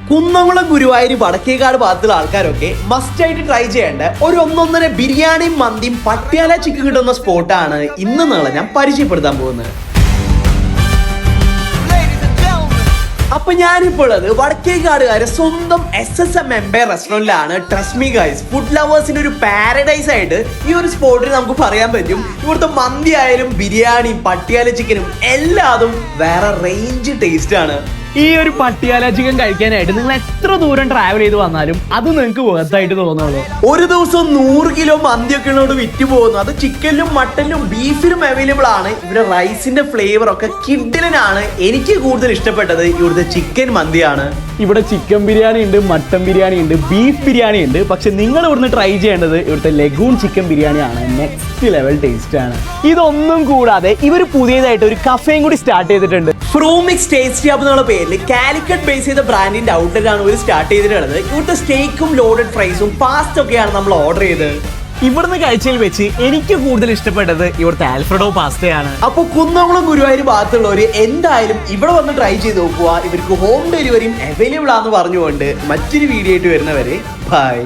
കുന്നംകുളം ഗുരുവായൂർ വടക്കേക്കാട് ഭാഗത്തുള്ള ആൾക്കാരൊക്കെ മസ്റ്റ് ആയിട്ട് ട്രൈ ചെയ്യേണ്ട ഒരു ഒന്നൊന്നര ബിരിയാണിയും മന്തിയും പട്യാല ചിക്കൻ കിട്ടുന്ന സ്പോട്ടാണ് ഇന്ന് നാളെ ഞാൻ പരിചയപ്പെടുത്താൻ പോകുന്നത്. അപ്പൊ ഞാനിപ്പോൾ ഉള്ളത് വടക്കേക്കാടുകാരെ സ്വന്തം SSM എംപയർ റെസ്റ്റോറന്റിലാണ്. ട്രസ്റ്റ് മീ ഗൈസ്, ഫുഡ് ലവേഴ്സിന്റെ ഒരു പാരഡൈസ് ആയിട്ട് ഈ ഒരു സ്പോട്ടിൽ നമുക്ക് പറയാൻ പറ്റും. ഇവിടുത്തെ മന്തി ആയാലും ബിരിയാണിയും പട്യാല ചിക്കനും എല്ലാതും വേറെ റേഞ്ച് ടേസ്റ്റ് ആണ്. ഈ ഒരു പട്യാല ചിക്കൻ കഴിക്കാനായിട്ട് നിങ്ങൾ എത്ര ദൂരം ട്രാവൽ ചെയ്ത് വന്നാലും അത് നിങ്ങൾക്ക് വേർത്തായിട്ട് തോന്നുള്ളൂ. ഒരു ദിവസം 100 കിലോ മന്തിയൊക്കെ ഉള്ളോട് വിറ്റ് പോകുന്നു. അത് ചിക്കനിലും മട്ടനിലും ബീഫിലും അവൈലബിൾ ആണ്. ഇവിടെ റൈസിന്റെ ഫ്ലേവർ ഒക്കെ കിഡിലനാണ്. എനിക്ക് കൂടുതൽ ഇഷ്ടപ്പെട്ടത് ഇവിടുത്തെ ചിക്കൻ മന്തിയാണ്. ഇവിടെ ചിക്കൻ ബിരിയാണി ഉണ്ട്, മട്ടൻ ബിരിയാണി ഉണ്ട്, ബീഫ് ബിരിയാണി ഉണ്ട്. പക്ഷെ നിങ്ങൾ ഇവിടുന്ന് ട്രൈ ചെയ്യേണ്ടത് ഇവിടുത്തെ ലഗൂൺ ചിക്കൻ ബിരിയാണിയാണ്. നെക്സ്റ്റ് ലെവൽ ടേസ്റ്റ് ആണ്. ഇതൊന്നും കൂടാതെ ഇവർ പുതിയതായിട്ട് ഒരു കഫേയും കൂടി സ്റ്റാർട്ട് ചെയ്തിട്ടുണ്ട്. ഫ്രൂമിക്സ് ടേസ്റ്റി ഹബ് എന്നുള്ള പേരിൽ കാലിക്കറ്റ് ബേസ് ചെയ്ത ബ്രാൻഡിന്റെ ഔട്ട്ലെറ്റ് ആണ് ഇവർ സ്റ്റാർട്ട് ചെയ്തിട്ടുള്ളത്. ഇവിടുത്തെ സ്റ്റേക്കും ലോഡഡ് ഫ്രൈസും പാസ്റ്റ് ഒക്കെയാണ് നമ്മൾ ഓർഡർ ചെയ്തത്. ഇവിടുന്ന് കഴിച്ചതിൽ വെച്ച് എനിക്ക് കൂടുതൽ ഇഷ്ടപ്പെട്ടത് ഇവിടുത്തെ ആൽഫ്രഡോ പാസ്തയാണ്. അപ്പൊ കുന്നംകുളം ഗുരുവായൂർ ഭാഗത്തുള്ളവര് എന്തായാലും ഇവിടെ വന്ന് ട്രൈ ചെയ്ത് നോക്കുക. ഇവർക്ക് ഹോം ഡെലിവറിയും അവൈലബിൾ ആണെന്ന് പറഞ്ഞുകൊണ്ട് മറ്റൊരു വീഡിയോ ആയിട്ട് വരുന്നവരെ ബൈ.